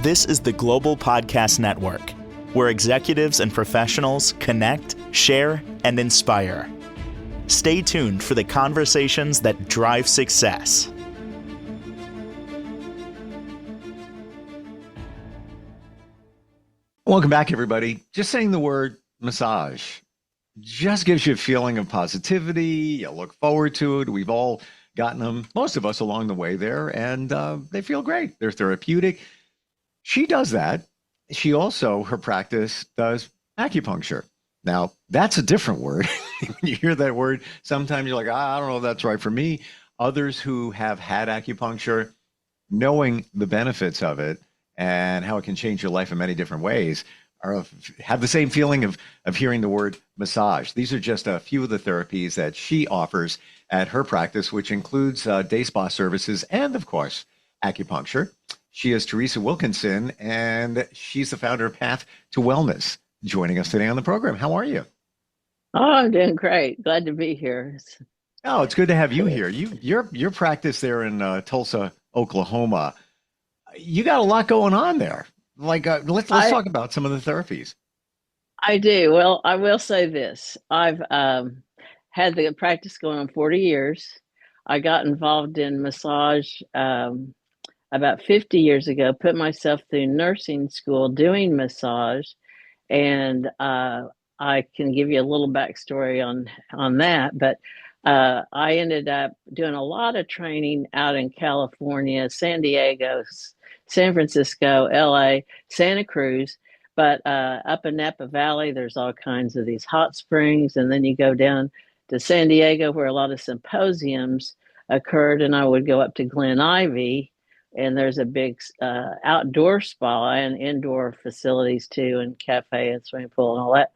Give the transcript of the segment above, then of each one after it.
This is the Global Podcast Network, where executives and professionals connect, share, and inspire. Stay tuned for the conversations that drive success. Welcome back, everybody. Just saying the word massage just gives you a feeling of positivity. You look forward to it. We've all gotten them, most of us, along the way there, and they feel great. They're therapeutic. She does that. She also, her practice does acupuncture. Now, that's a different word. When you hear that word, sometimes you're like, I don't know if that's right for me. Others who have had acupuncture, knowing the benefits of it and how it can change your life in many different ways, have the same feeling of hearing the word massage. These are just a few of the therapies that she offers at her practice, which includes day spa services and, of course, acupuncture. She is Teresa Wilkinson, and she's the founder of Path to Wellness, joining us today on the program. How are you? Oh, I'm doing great. Glad to be here. Oh, it's good to have you here. Your practice there in Tulsa, Oklahoma, you got a lot going on there. Like, let's talk about some of the therapies. I do. Well, I will say this. I've had the practice going on 40 years. I got involved in massage about 50 years ago, put myself through nursing school doing massage. And I can give you a little backstory on that. But I ended up doing a lot of training out in California, San Diego, San Francisco, LA, Santa Cruz. But up in Napa Valley, there's all kinds of these hot springs. And then you go down to San Diego, where a lot of symposiums occurred. And I would go up to Glen Ivy, and there's a big outdoor spa and indoor facilities too, and cafe and swimming pool and all that.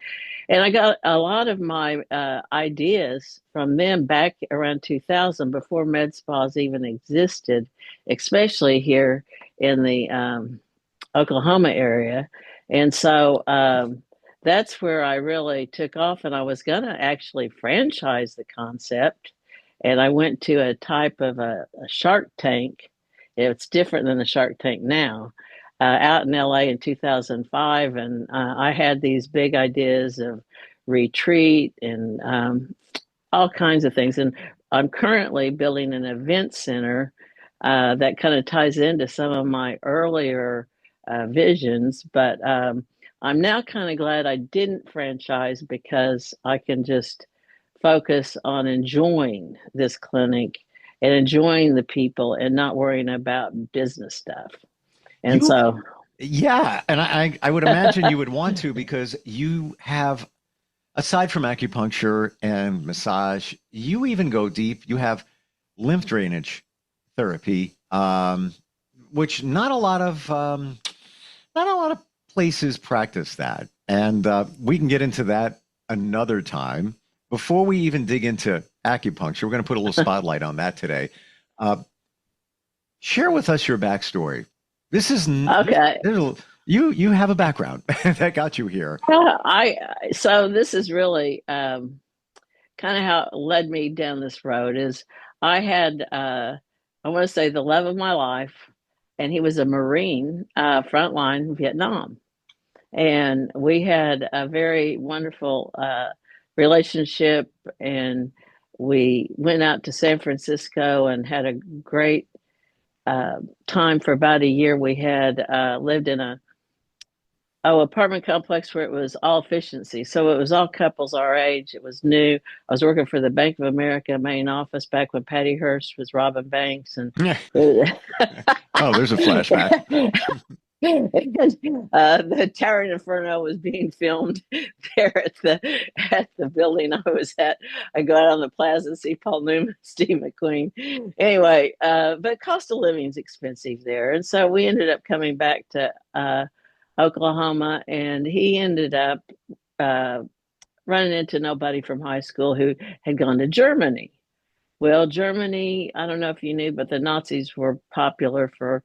And I got a lot of my ideas from them back around 2000, before med spas even existed, especially here in the Oklahoma area. And so that's where I really took off, and I was going to actually franchise the concept. And I went to a type of a Shark Tank. It's different than the Shark Tank now, out in LA in 2005. And I had these big ideas of retreat and all kinds of things. And I'm currently building an event center that kind of ties into some of my earlier visions. But I'm now kind of glad I didn't franchise, because I can just focus on enjoying this clinic and enjoying the people and not worrying about business stuff. And Yeah, and I would imagine you would want to, because you have, aside from acupuncture and massage, you even go deep. You have lymph drainage therapy, which not a lot of places practice that. And we can get into that another time. Before we even dig into acupuncture, we're going to put a little spotlight on that today. Share with us your backstory. This is okay. You have a background that got you here. So this is really kind of how it led me down this road. Is I had I want to say the love of my life, and he was a Marine, frontline Vietnam, and we had a very wonderful relationship, and we went out to San Francisco and had a great time for about a year. We had lived in a apartment complex where it was all efficiency, so it was all couples our age. It was new. I was working for the Bank of America main office back when Patty Hearst was robbing banks, and oh, there's a flashback. The Tower Inferno was being filmed there at the building I was at. I go out on the plaza and see Paul Newman, Steve McQueen. Anyway, but cost of living is expensive there, and so we ended up coming back to Oklahoma, and he ended up running into nobody from high school who had gone to Germany. Well, Germany, I don't know if you knew, but the Nazis were popular for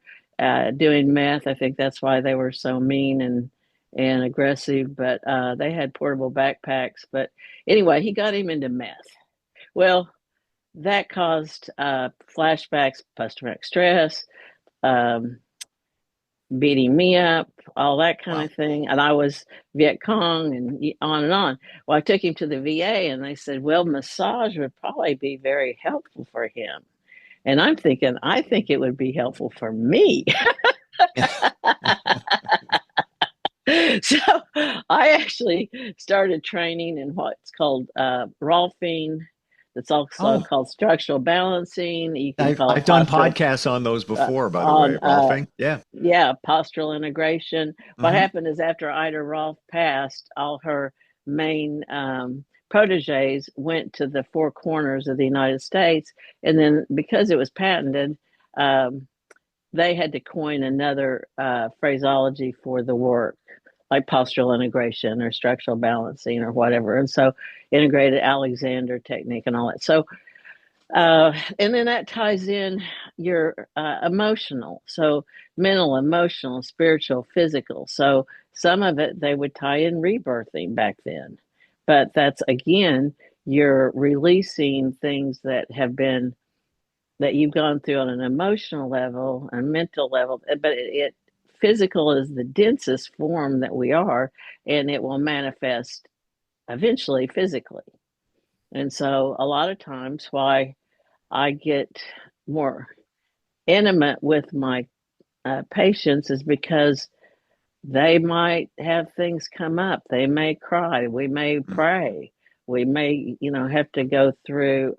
doing meth. I think that's why they were so mean and aggressive, but they had portable backpacks. But anyway, he got him into meth. Well, that caused flashbacks, post-traumatic stress, beating me up, all that kind Wow. of thing. And I was Viet Cong and on and on. Well, I took him to the VA and they said, well, massage would probably be very helpful for him. And I'm thinking, I think it would be helpful for me. So I actually started training in what's called Rolfing. That's also Oh, called structural balancing. You can I've call it I've done postural podcasts on those before, by the on way, Rolfing. Yeah. yeah, postural integration. What Hmm. happened is after Ida Rolf passed, all her main proteges went to the four corners of the United States, and then because it was patented, um, they had to coin another phraseology for the work, like postural integration or structural balancing or whatever. And so, integrated Alexander technique and all that. So, and then that ties in your emotional. So, mental, emotional, spiritual, physical. So, some of it they would tie in rebirthing back then. But that's again, you're releasing things that have been that you've gone through on an emotional level, a mental level, but it physical is the densest form that we are, and it will manifest eventually physically. And so, a lot of times, why I get more intimate with my patients is because they might have things come up. They may cry. We may pray. We may, have to go through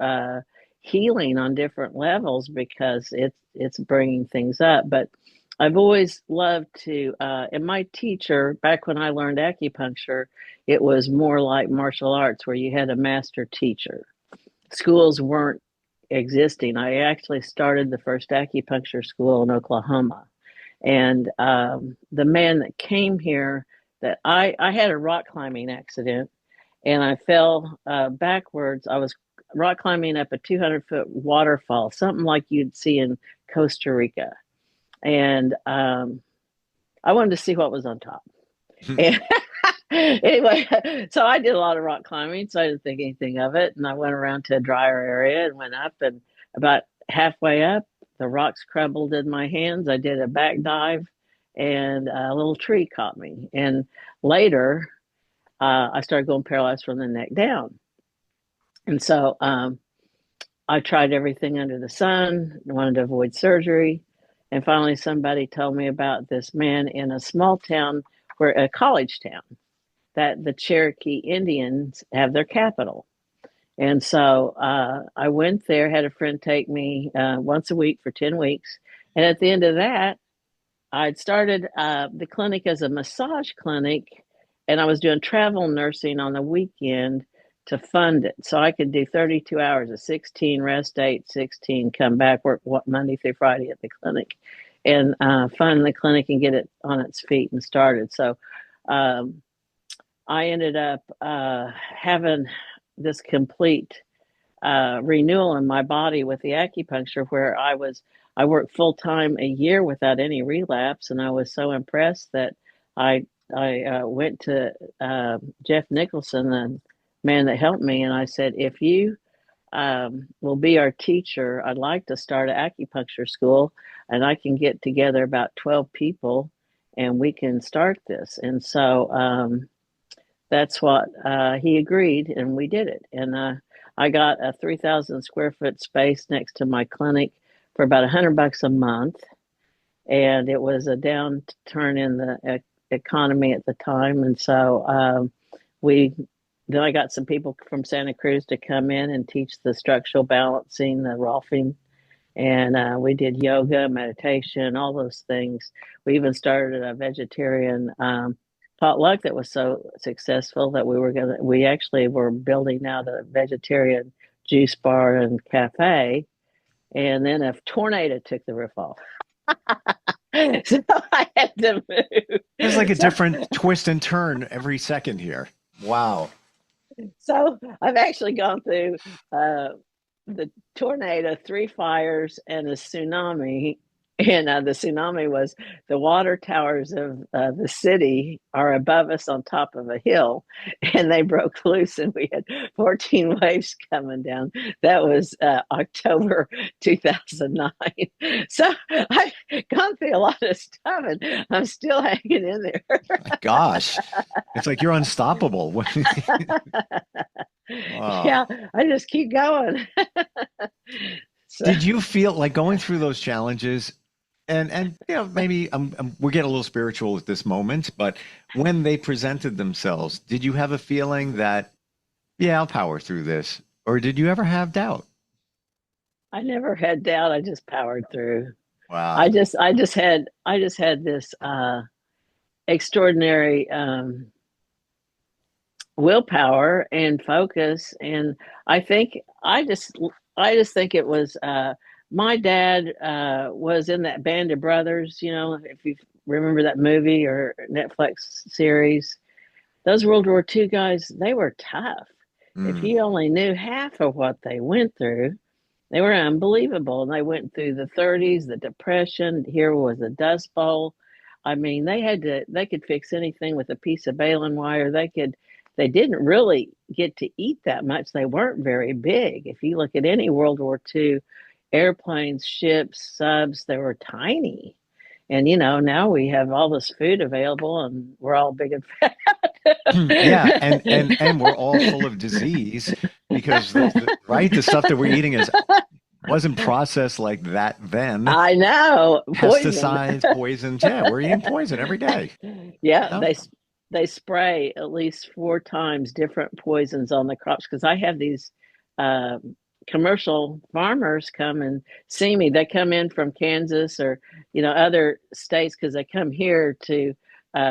healing on different levels because it's bringing things up. But I've always loved to. And my teacher, back when I learned acupuncture, it was more like martial arts, where you had a master teacher. Schools weren't existing. I actually started the first acupuncture school in Oklahoma, and the man that came here, that I had a rock climbing accident, and I fell backwards. I was rock climbing up a 200-foot waterfall, something like you'd see in Costa Rica, and I wanted to see what was on top. And anyway, so I did a lot of rock climbing, so I didn't think anything of it. And I went around to a drier area and went up, and about halfway up, the rocks crumbled in my hands. I did a back dive, and a little tree caught me. And later, I started going paralyzed from the neck down. And so I tried everything under the sun, wanted to avoid surgery. And finally, somebody told me about this man in a small town, where a college town, that the Cherokee Indians have their capital. And so I went there, had a friend take me once a week for 10 weeks. And at the end of that, I'd started the clinic as a massage clinic, and I was doing travel nursing on the weekend to fund it. So I could do 32 hours of 16, rest 8, 16, come back, work Monday through Friday at the clinic, and fund the clinic and get it on its feet and started. So um, I ended up having this complete renewal in my body with the acupuncture, where I worked full time a year without any relapse, and I was so impressed that I went to Jeff Nicholson, the man that helped me, and I said, if you will be our teacher, I'd like to start an acupuncture school, and I can get together about 12 people, and we can start this. And so that's what he agreed, and we did it. And I got a 3,000 square foot space next to my clinic for about $100 a month, and it was a downturn in the economy at the time, and so we. Then I got some people from Santa Cruz to come in and teach the structural balancing, the Rolfing, and we did yoga, meditation, all those things. We even started a vegetarian potluck that was so successful that we actually were building out a vegetarian juice bar and cafe, and then a tornado took the roof off. So I had to move. There's like a So, different twist and turn every second here. Wow. so I've actually gone through the tornado, three fires, and a tsunami And the tsunami was the water towers of the city are above us on top of a hill, and they broke loose, and we had 14 waves coming down. That was October 2009. So I've gone through a lot of stuff, and I'm still hanging in there. My gosh, it's like you're unstoppable. Wow. Yeah, I just keep going. So, Did you feel like going through those challenges and maybe we're getting a little spiritual at this moment, but when they presented themselves, did you have a feeling that, yeah, I'll power through this? Or did you ever have doubt? I never had doubt. I just powered through. Wow. I just had this extraordinary willpower and focus, and I think I just think it was my dad was in that Band of Brothers, you know, if you remember that movie or Netflix series. Those World War II guys, they were tough. If Mm. you only knew half of what they went through, they were unbelievable. And they went through the 30s, the Depression. Here was the Dust Bowl. I mean, they could fix anything with a piece of baling wire. They didn't really get to eat that much. They weren't very big. If you look at any World War II airplanes, ships, subs, they were tiny. And, you know, now we have all this food available and we're all big and Yeah, and fat. and we're all full of disease because right, the stuff that we're eating is wasn't processed like that then. I know, poison. Pesticides, poisons. Yeah, we're eating poison every day. Yeah, No? they spray at least 4 times different poisons on the crops because I have these uh, commercial farmers come and see me. They come in from Kansas or other states because they come here to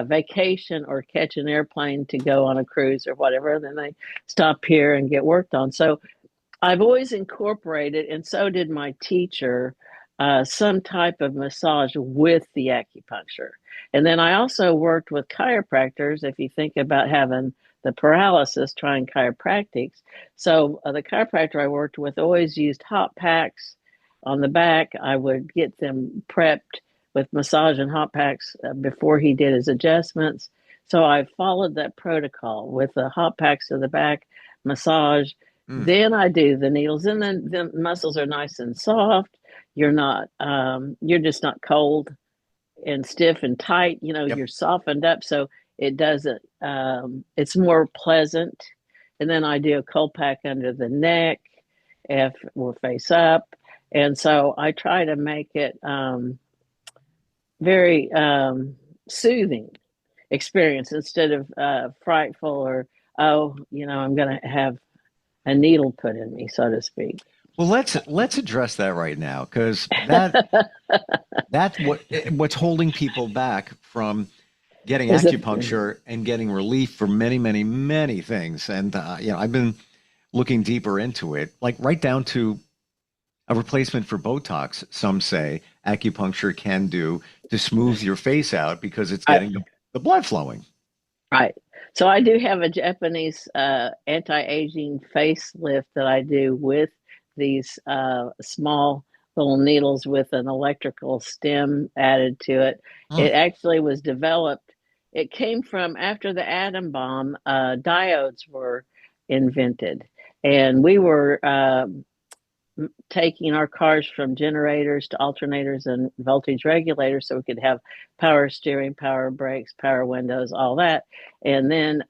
vacation or catch an airplane to go on a cruise or whatever. And then they stop here and get worked on. So I've always incorporated, and so did my teacher, some type of massage with the acupuncture. And then I also worked with chiropractors. If you think about having the paralysis, trying chiropractics. So the chiropractor I worked with always used hot packs on the back. I would get them prepped with massage and hot packs before he did his adjustments. So I followed that protocol with the hot packs to the back, massage, Mm. then I do the needles, and then the muscles are nice and soft. You're just not cold and stiff and tight. You know, Yep. you're softened up, so it doesn't. It's more pleasant. And then I do a cold pack under the neck if we're face up, and so I try to make it very soothing experience instead of frightful or I'm going to have a needle put in me, so to speak. Well, let's address that right now because that's what's holding people back from getting Is it? acupuncture and getting relief for many, many, many things. And I've been looking deeper into it, like right down to a replacement for Botox. Some say acupuncture can do to smooth your face out because it's I, getting the blood flowing. right. So I do have a Japanese anti-aging facelift that I do with these small little needles with an electrical stem added to it. Mm. It actually was developed. It came from after the atom bomb. Diodes were invented, and we were taking our cars from generators to alternators and voltage regulators so we could have power steering, power brakes, power windows, all that. And then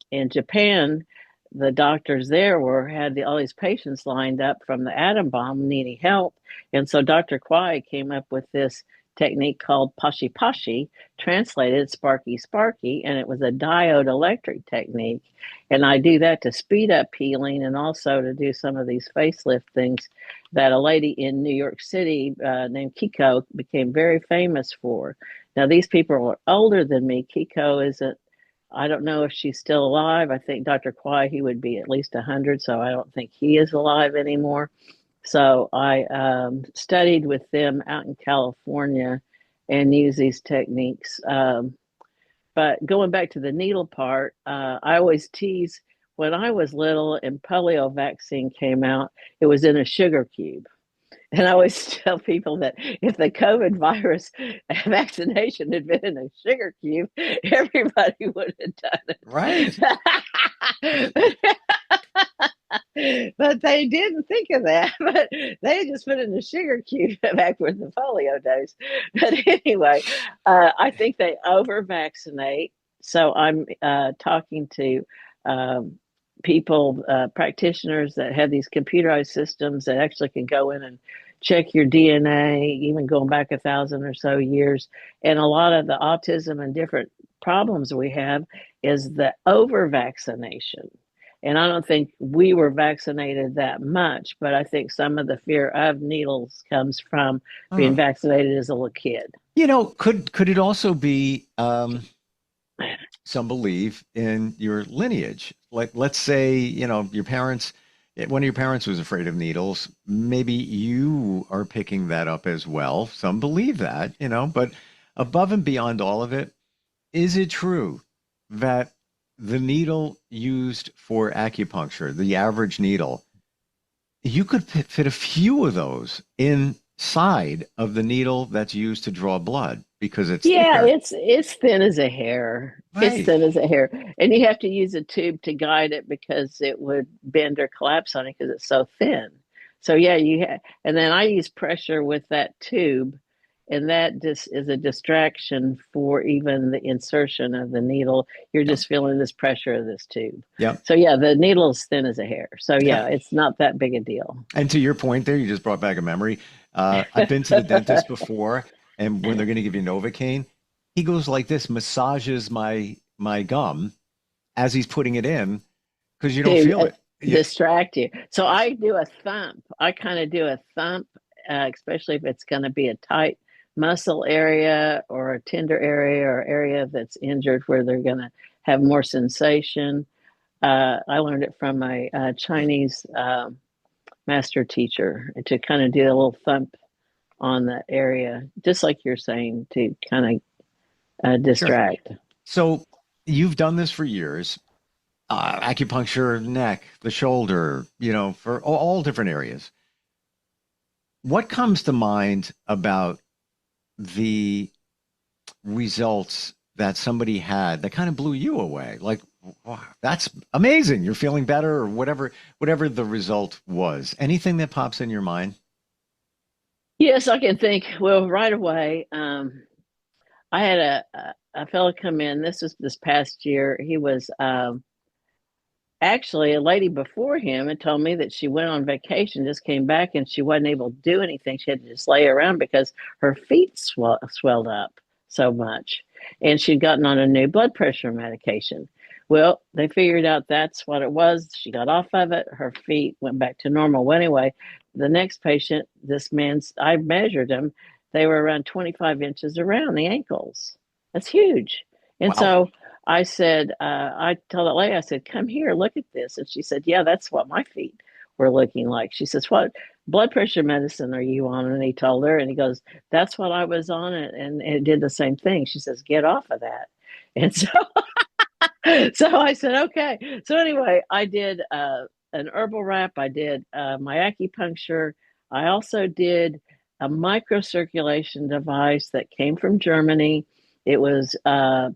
in Japan, the doctors there had all these patients lined up from the atom bomb needing help. And so Dr. Kwai came up with this technique called Pashi Pashi, translated Sparky Sparky, and it was a diode electric technique. And I do that to speed up healing and also to do some of these facelift things that a lady in New York City named Kiko became very famous for. Now, these people are older than me. Kiko isn't, I don't know if she's still alive. I think Dr. Kwai, he would be at least 100, so I don't think he is alive anymore. So I studied with them out in California and used these techniques. But going back to the needle part, I always tease when I was little and polio vaccine came out, it was in a sugar cube. And I always tell people that if the COVID virus vaccination had been in a sugar cube, everybody would have Right. done it. But they didn't think of that. But they just put it in the sugar cube back with the polio days. But anyway, I think they over vaccinate. So I'm talking to people, practitioners that have these computerized systems that actually can go in and check your DNA, even going back 1,000 or so years. And a lot of the autism and different problems we have is the over vaccination. And I don't think we were vaccinated that much, but I think some of the fear of needles comes from being Huh. vaccinated as a little kid. Could it also be some belief in your lineage? Like, let's say, your parents, one of your parents was afraid of needles. Maybe you are picking that up as well. Some believe that, but above and beyond all of it, is it true that the needle used for acupuncture, the average needle, you could fit a few of those inside of the needle that's used to draw blood because it's Yeah, thicker? it's thin as a hair. It's Right. thin as a hair, and you have to use a tube to guide it because it would bend or collapse on it because it's so thin. So yeah, and then I use pressure with that tube, and that just is a distraction for even the insertion of the needle. You're Yep. just feeling this pressure of this tube. Yep. So yeah, the needle is thin as a hair. So Yep. yeah, it's not that big a deal. And to your point there, you just brought back a memory. I've been to the dentist before, and when they're going to give you Novocaine, he goes like this, massages my gum as he's putting it in because you don't To feel it. Yeah. distract you. So I do a thump. I kind of do a thump, especially if it's going to be a tight muscle area or a tender area or area that's injured where they're going to have more sensation. I learned it from a Chinese master teacher to kind of do a little thump on the area, just like you're saying, to kind of Sure. distract. So you've done this for years, acupuncture, neck, the shoulder, for all different areas. What comes to mind about the results that somebody had that kind of blew you away? Like, wow, that's amazing. You're feeling better or whatever the result was. Anything that pops in your mind? Yes, I can think. Well, right away, I had a fellow come in. This was this past year. He was actually a lady before him and told me that she went on vacation, just came back, and she wasn't able to do anything. She had to just lay around because her feet swelled up so much. And she'd gotten on a new blood pressure medication. Well, they figured out that's what it was. She got off of it. Her feet went back to normal. Well, anyway, the next patient, I measured them. They were around 25 inches around the ankles. That's huge. And Wow. so I told that lady, I said, come here, look at this. And she said, yeah, that's what my feet were looking like. She says, what blood pressure medicine are you on? And he told her, and he goes, that's what I was on. And it did the same thing. She says, get off of that. And so, so I said, okay. So anyway, I did an herbal wrap. I did my acupuncture. I also did a microcirculation device that came from Germany. It was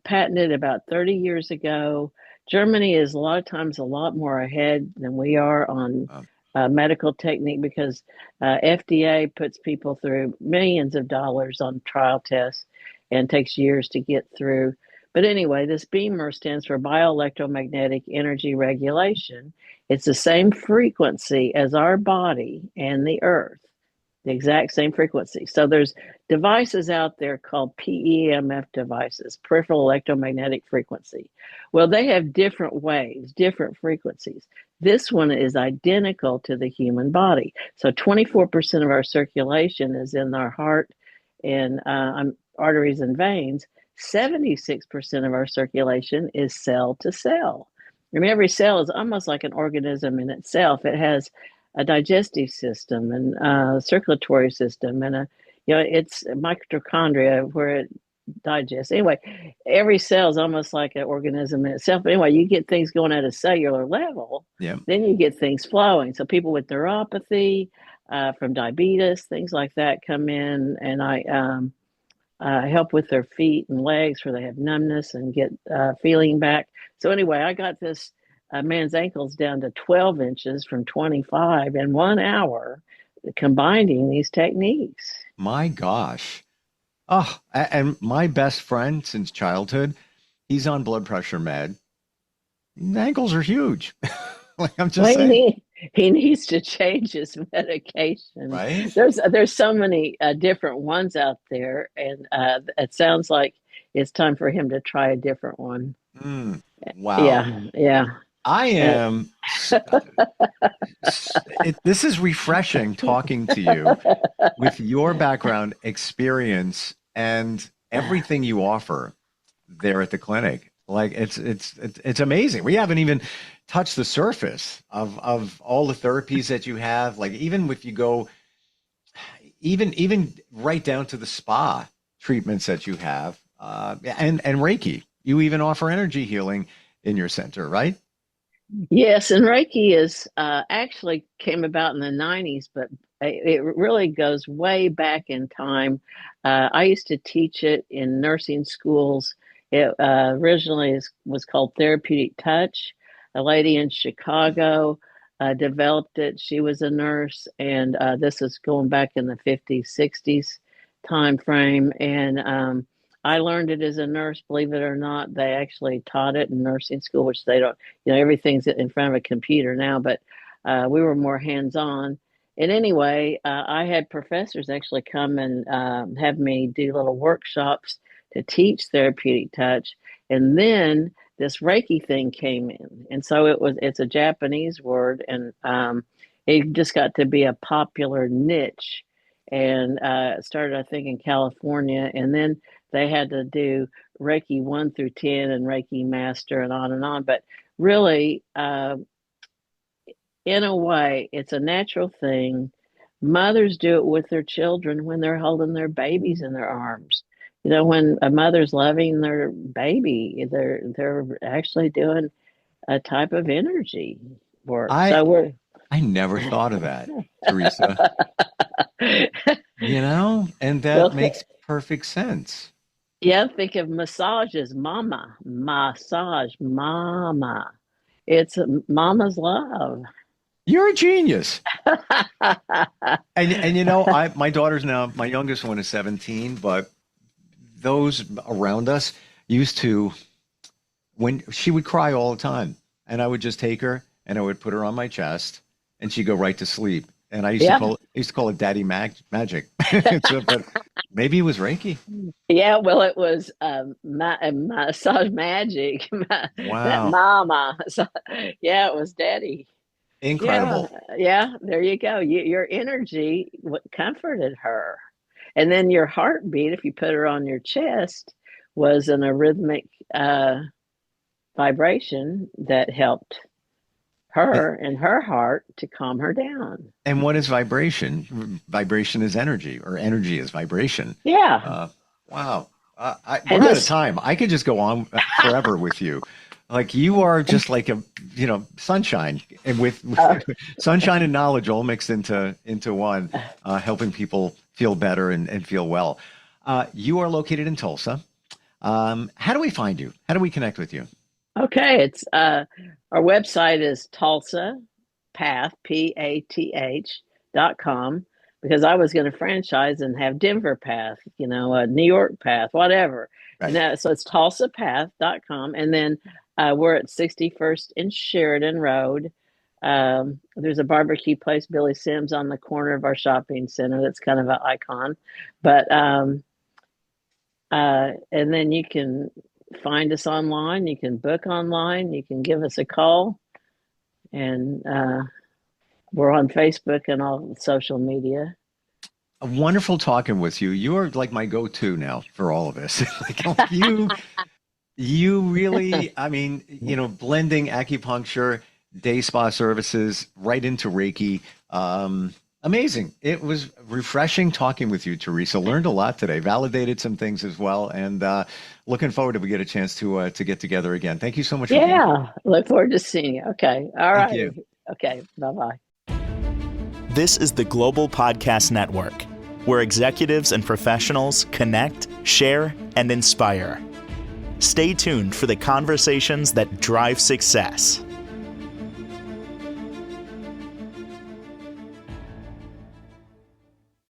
patented about 30 years ago. Germany is a lot of times a lot more ahead than we are on Um, medical technique because FDA puts people through millions of dollars on trial tests and takes years to get through. But anyway, this BEMER stands for bioelectromagnetic energy regulation. It's the same frequency as our body and the earth, the exact same frequency. So there's devices out there called PEMF devices, peripheral electromagnetic frequency. Well, they have different waves, different frequencies. This one is identical to the human body. So 24% of our circulation is in our heart and arteries and veins. 76% of our circulation is cell to cell. And every cell is almost like an organism in itself. It has a digestive system and a circulatory system and it's mitochondria where it digests. Anyway, every cell is almost like an organism in itself. But anyway, you get things going at a cellular level, yeah. then you get things flowing. So people with neuropathy, from diabetes, things like that come in, and I help with their feet and legs where they have numbness and get feeling back. So anyway, I got this man's ankles down to 12 inches from 25 in 1 hour, combining these techniques. My gosh. Oh, and my best friend since childhood, he's on blood pressure med. The ankles are huge. Like I'm just Well, saying, he needs to change his medication. right? There's so many different ones out there, and it sounds like it's time for him to try a different one. Mm, wow. Yeah, yeah. I Uh, am. This is refreshing talking to you with your background experience and everything you offer there at the clinic. Like it's amazing. We haven't even touched the surface of all the therapies that you have. Like even if you go even right down to the spa treatments that you have, and Reiki. You even offer energy healing in your center, right? Yes, and Reiki is actually came about in the 90s, but it really goes way back in time. I used to teach it in nursing schools. It was called Therapeutic Touch. A lady in Chicago developed it. She was a nurse, and this is going back in the 50s, 60s time frame. And I learned it as a nurse, believe it or not. They actually taught it in nursing school, which they don't, everything's in front of a computer now, but we were more hands on. And anyway, I had professors actually come and have me do little workshops to teach therapeutic touch. And then this Reiki thing came in. And so it's a Japanese word, and it just got to be a popular niche. And it started, I think, in California. And then they had to do Reiki 1 through 10 and Reiki Master and on and on. But really, in a way, it's a natural thing. Mothers do it with their children when they're holding their babies in their arms. When a mother's loving their baby, they're actually doing a type of energy work. I So we're I never thought of that, Teresa. And well, that makes perfect sense. yeah. Think of massage as mama, massage, mama. It's mama's love. You're a genius. And my daughter's now, my youngest one is 17, but those around us used to, when she would cry all the time, and I would just take her and I would put her on my chest and she'd go right to sleep. And I used to call it daddy magic. But maybe it was Reiki. Yeah, well, it was massage magic. That Wow. mama. So, yeah, it was daddy. Yeah, Incredible. yeah. There you go. Your energy comforted her, and then your heartbeat, if you put her on your chest, was an arrhythmic vibration that helped her and her heart to calm her down. And what is vibration? Vibration is energy, or energy is vibration. Yeah, Wow. We're and out of this. time. I could just go on forever with you. Like you are just like sunshine, and with sunshine and knowledge all mixed into one, helping people feel better and feel well. You are located in Tulsa. How do we find you? How do we connect with you? Okay, it's our website is Tulsa Path, PATH.com, because I was going to franchise and have Denver Path, New York Path, whatever. Right. So it's tulsapath.com. And then we're at 61st and Sheridan Road. There's a barbecue place, Billy Sims, on the corner of our shopping center. That's kind of an icon. But and then you can find us online. You can book online. You can give us a call. And we're on Facebook and all social media. Wonderful talking with you. You are like my go-to now for all of us. Like you really, I mean, blending acupuncture, day spa services right into Reiki. Amazing. It was refreshing talking with you, Teresa. Learned a lot today, validated some things as well, and looking forward if we get a chance to get together again. Thank you so much for being here. Yeah, look forward to seeing you. Okay. All Thank right. you. Okay. Bye-bye. This is the Global Podcast Network, where executives and professionals connect, share, and inspire. Stay tuned for the conversations that drive success.